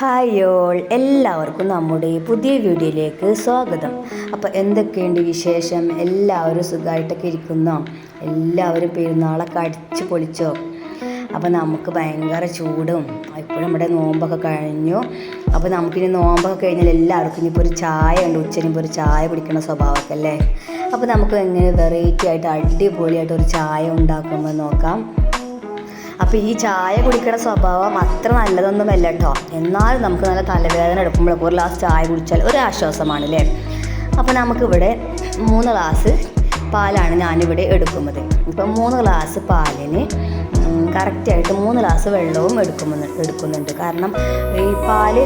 Hi all, എല്ലാവർക്കും നമ്മുടെ പുതിയ വീഡിയോയിലേക്ക് സ്വാഗതം. അപ്പോൾ എന്തൊക്കെയുണ്ട് വിശേഷം? എല്ലാവരും സുഖമായിട്ടൊക്കെ ഇരിക്കുന്നോ? എല്ലാവരും പെരുന്നാളൊക്കെ അടിച്ച് പൊളിച്ചോ? അപ്പോൾ നമുക്ക് ഭയങ്കര ചൂടും ഇപ്പോഴും നമ്മുടെ നോമ്പൊക്കെ കഴിഞ്ഞു. അപ്പോൾ നമുക്കിനി നോമ്പൊക്കെ കഴിഞ്ഞാൽ എല്ലാവർക്കും ഇനിയിപ്പോൾ ഒരു ചായ ഉണ്ട്, ഉച്ചനിപ്പോൾ ഒരു ചായ കുടിക്കുന്ന സ്വഭാവമൊക്കെ അല്ലേ. അപ്പോൾ നമുക്ക് എങ്ങനെ വെറൈറ്റി ആയിട്ട് അടിപൊളിയായിട്ട് ഒരു ചായ ഉണ്ടാക്കുമ്പോൾ നോക്കാം. അപ്പോൾ ഈ ചായ കുടിക്കുന്ന സ്വഭാവം അത്ര നല്ലതൊന്നുമല്ല കേട്ടോ. എന്നാലും നമുക്ക് നല്ല തലവേദന എടുക്കുമ്പോഴൊക്കെ ഒരു ഗ്ലാസ് ചായ കുടിച്ചാൽ ഒരു ആശ്വാസമാണ് അല്ലേ. അപ്പോൾ നമുക്കിവിടെ 3 ഗ്ലാസ് പാലാണ് ഞാനിവിടെ എടുക്കുന്നത്. ഇപ്പം 3 ഗ്ലാസ് പാലിന് കറക്റ്റായിട്ട് 3 ഗ്ലാസ് വെള്ളവും എടുക്കുന്നുണ്ട്. കാരണം ഈ പാല്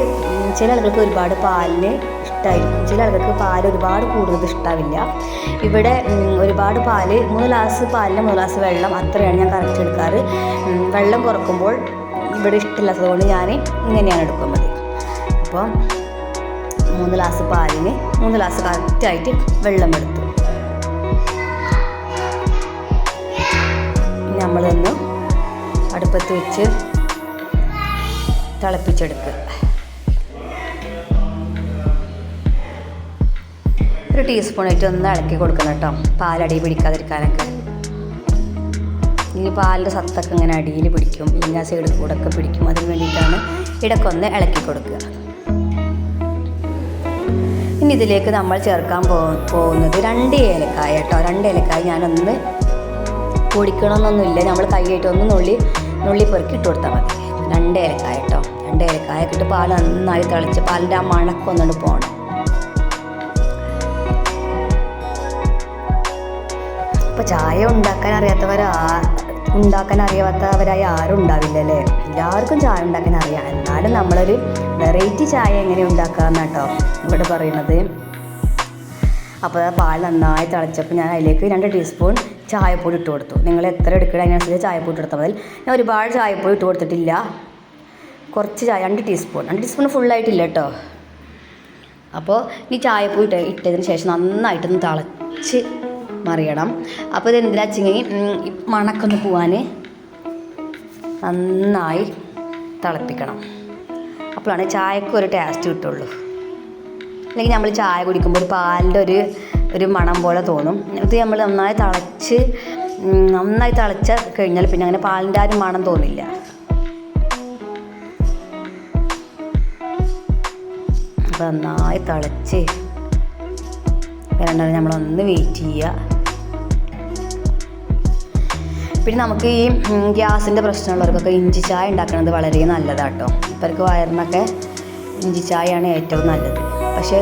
ചില ആളുകൾക്ക് ഒരുപാട് പാലിന് ഇഷ്ടമായിരിക്കും, ചില ആളുകൾക്ക് പാൽ ഒരുപാട് കൂടുതൽ ഇഷ്ടാവില്ല. ഇവിടെ ഒരുപാട് പാല് 3 ഗ്ലാസ് പാലിന് 3 ഗ്ലാസ് വെള്ളം അത്രയാണ് ഞാൻ കറക്റ്റ് എടുക്കാറ്. വെള്ളം കുറക്കുമ്പോൾ ഇവിടെ ഇഷ്ടമില്ലാത്തത് കൊണ്ട് ഞാൻ ഇങ്ങനെയാണ് എടുക്കുന്നത്. അപ്പോൾ 3 ഗ്ലാസ് പാലിന് 3 ഗ്ലാസ് കറക്റ്റായിട്ട് വെള്ളം എടുത്തു. നമ്മളൊന്ന് അടുപ്പത്ത് വെച്ച് തിളപ്പിച്ചെടുക്കുക. ഒരു ടീസ്പൂണായിട്ട് ഒന്ന് ഇളക്കി കൊടുക്കണം കേട്ടോ, പാലടി പിടിക്കാതിരിക്കാനൊക്കെ. ഇനി പാലിൻ്റെ സത്തൊക്കെ ഇങ്ങനെ അടിയിൽ പിടിക്കും, പിന്നെ ആ സൈഡിൽ കൂടെ ഒക്കെ പിടിക്കും. അതിന് വേണ്ടിയിട്ടാണ് ഇടയ്ക്കൊന്ന് ഇളക്കി കൊടുക്കുക. ഇനി ഇതിലേക്ക് നമ്മൾ ചേർക്കാൻ പോകുന്നത് 2 ഏലക്കായ കേട്ടോ. 2 ഏലക്കായ ഞാനൊന്ന് പൊടിക്കണമെന്നൊന്നുമില്ല, നമ്മൾ കൈയായിട്ട് ഒന്ന് നുള്ളി പെറുക്കി ഇട്ട് കൊടുത്താൽ മതി. 2 ഏലക്കായ കേട്ടോ. 2 ഏലക്കായ ഇട്ട് പാൽ നന്നായി തിളച്ച് പാലിൻ്റെ ആ മണക്കൊന്നുകൊണ്ട് പോകണം. ഇപ്പോൾ ചായ ഉണ്ടാക്കാൻ അറിയാത്തവരായി ആരും ഉണ്ടാവില്ലല്ലേ. എല്ലാവർക്കും ചായ ഉണ്ടാക്കാൻ അറിയാം. എന്നാലും നമ്മളൊരു വെറൈറ്റി ചായ എങ്ങനെ ഉണ്ടാക്കാമെന്ന് കേട്ടോ ഇവിടെ പറയുന്നത്. അപ്പോൾ പാൽ നന്നായി തിളച്ചപ്പോൾ ഞാൻ അതിലേക്ക് 2 ടീസ്പൂൺ ചായപ്പൊടി ഇട്ട് കൊടുത്തു. നിങ്ങൾ എത്ര എടുക്കണം അതിനനുസരിച്ച് ചായപ്പൊടി എടുത്താൽ മതി. ഞാൻ ഒരുപാട് ചായപ്പൊടി ഇട്ട് കൊടുത്തിട്ടില്ല, കുറച്ച് 2 ടീസ്പൂൺ ഫുള്ളായിട്ടില്ല കേട്ടോ. അപ്പോൾ ഈ ചായപ്പൊടി ഇട്ടതിന് ശേഷം നന്നായിട്ടൊന്ന് തിളച്ച് മറിയണം. അപ്പോൾ ഇത് എന്തിനാ വെച്ചെങ്കിൽ മണക്കൊന്ന് പോവാൻ നന്നായി തിളപ്പിക്കണം. അപ്പോഴാണ് ചായക്ക് ഒരു ടേസ്റ്റ് കിട്ടുള്ളൂ. അല്ലെങ്കിൽ നമ്മൾ ചായ കുടിക്കുമ്പോൾ ഒരു പാലിൻ്റെ ഒരു മണം പോലെ തോന്നും. ഇത് നമ്മൾ നന്നായി തിളച്ച് കഴിഞ്ഞാൽ പിന്നെ അങ്ങനെ പാലിൻ്റെ ആ ഒരു മണം തോന്നില്ല. അപ്പോൾ നന്നായി തിളച്ച് വരേണ്ടത് നമ്മളൊന്ന് വെയിറ്റ് ചെയ്യുക. പിന്നെ നമുക്ക് ഈ ഗ്യാസിൻ്റെ പ്രശ്നമുള്ളവർക്കൊക്കെ ഇഞ്ചി ചായ ഉണ്ടാക്കുന്നത് വളരെ നല്ലതാണ് കേട്ടോ. ഇവർക്ക് വയറിനൊക്കെ ഇഞ്ചി ചായയാണ് ഏറ്റവും നല്ലത്. പക്ഷേ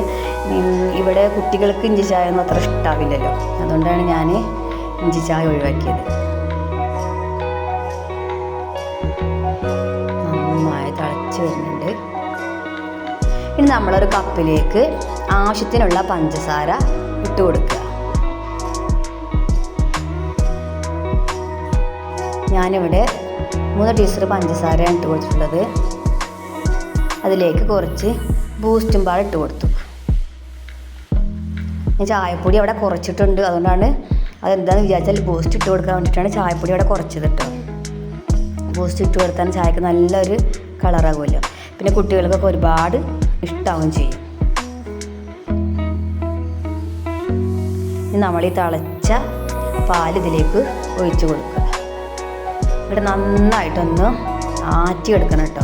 ഇവിടെ കുട്ടികൾക്ക് ഇഞ്ചി ചായ ഒന്നും അത്ര ഇഷ്ടാവില്ലല്ലോ, അതുകൊണ്ടാണ് ഞാൻ ഇഞ്ചി ചായ ഒഴിവാക്കിയത്. നന്നായി തിളച്ച് വരുന്നുണ്ട്. ഇനി നമ്മളൊരു കപ്പിലേക്ക് ആവശ്യത്തിനുള്ള പഞ്ചസാര ഇട്ട് കൊടുക്കുക. ഞാനിവിടെ 3 ടീസ്പൂൺ പഞ്ചസാരയാണ് ഇട്ട് കൊടുത്തിട്ടുള്ളത്. അതിലേക്ക് കുറച്ച് ബൂസ്റ്റും പാൽ ഇട്ട് കൊടുത്തു. ഞാൻ ചായപ്പൊടി അവിടെ കുറച്ചിട്ടുണ്ട്, അതുകൊണ്ടാണ് അതെന്താണെന്ന് വിചാരിച്ചാൽ ബൂസ്റ്റ് ഇട്ട് കൊടുക്കാൻ വേണ്ടിയിട്ടാണ് ചായപ്പൊടി അവിടെ കുറച്ചത് കേട്ടോ. ബൂസ്റ്റ് ഇട്ട് കൊടുത്താൽ ചായക്ക് നല്ലൊരു കളറാകുമല്ലോ, പിന്നെ കുട്ടികൾക്കൊക്കെ ഒരുപാട് ഇഷ്ടമാവുകയും ചെയ്യും. നമ്മൾ ഈ തിളച്ച പാൽ ഇതിലേക്ക് ഒഴിച്ച് കൊടുക്കുക. ഇവിടെ നന്നായിട്ടൊന്ന് ആറ്റിയെടുക്കണം കേട്ടോ.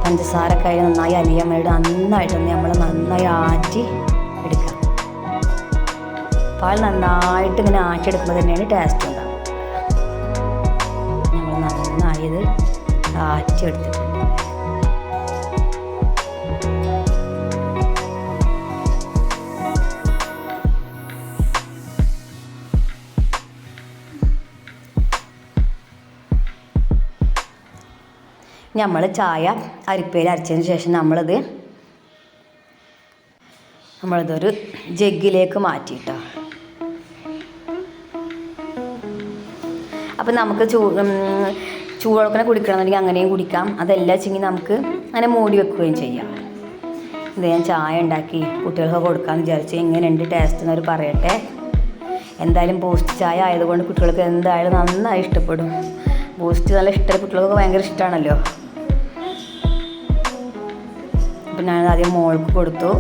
പഞ്ചസാരൊക്കെ അതിൽ നന്നായി അലിയാൻ വേണ്ടി നന്നായിട്ടൊന്ന് നന്നായി ആറ്റി എടുക്കാം. പാൽ നന്നായിട്ട് ഇങ്ങനെ ആറ്റിയെടുക്കുമ്പോൾ തന്നെയാണ് ടേസ്റ്റ് ഉണ്ടാകും. നമ്മൾ നന്നായി ഇത് ആറ്റിയെടുത്തിട്ടുണ്ട്. നമ്മൾ ചായ അരിപ്പയിൽ അരച്ചതിന് ശേഷം നമ്മളിതൊരു ജഗ്ഗിലേക്ക് മാറ്റിയിട്ടോ. അപ്പം നമുക്ക് ചൂടുവെള്ളം കുടിക്കണമെന്നുണ്ടെങ്കിൽ അങ്ങനെയും കുടിക്കാം. അതല്ല വെച്ചെങ്കിൽ നമുക്ക് അങ്ങനെ മൂടി വെക്കുകയും ചെയ്യാം. ഇത് ഞാൻ ചായ ഉണ്ടാക്കി കുട്ടികൾക്ക് കൊടുക്കാമെന്ന് വിചാരിച്ചു. എങ്ങനെയുണ്ട് ടേസ്റ്റ് എന്നവർ പറയട്ടെ. എന്തായാലും ബൂസ്റ്റ് ചായ ആയതുകൊണ്ട് കുട്ടികൾക്ക് എന്തായാലും നന്നായി ഇഷ്ടപ്പെടും. ബൂസ്റ്റ് നല്ല ഇഷ്ടമുള്ള കുട്ടികൾക്ക് ഭയങ്കര ഇഷ്ടമാണല്ലോ. അപ്പോൾ ഞാൻ ആദ്യം മോൾക്ക് കൊടുത്തു.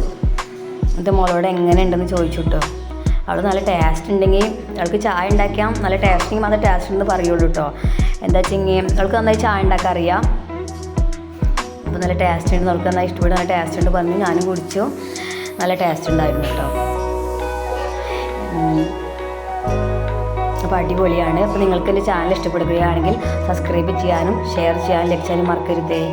എന്നിട്ട് മോളോട് എങ്ങനെയുണ്ടെന്ന് ചോദിച്ചു കേട്ടോ. അവൾ നല്ല ടേസ്റ്റ് ഉണ്ടെങ്കിൽ അവൾക്ക് ചായ ഉണ്ടാക്കാം, നല്ല ടേസ്റ്റ് ഉണ്ടെങ്കിൽ മാത്രമേ ടേസ്റ്റ് ഉണ്ടെന്ന് പറയുള്ളൂ കേട്ടോ. എന്താ വെച്ചെങ്കിൽ അവൾക്ക് നന്നായി ചായ ഉണ്ടാക്കാൻ അറിയാം. അപ്പോൾ നല്ല ടേസ്റ്റ് ഉണ്ട്, അവൾക്ക് നന്നായി ഇഷ്ടപ്പെടും, നല്ല ടേസ്റ്റ് ഉണ്ട് പറഞ്ഞ് ഞാനും കുടിച്ചു. നല്ല ടേസ്റ്റ് ഉണ്ടായിരുന്നു കേട്ടോ. അപ്പോൾ അടിപൊളിയാണ്. അപ്പോൾ നിങ്ങൾക്ക് എൻ്റെ ചാനൽ ഇഷ്ടപ്പെടുകയാണെങ്കിൽ സബ്സ്ക്രൈബ് ചെയ്യാനും ഷെയർ ചെയ്യാനും ലൈക്ക് ചെയ്യാനും മറക്കരുതേ.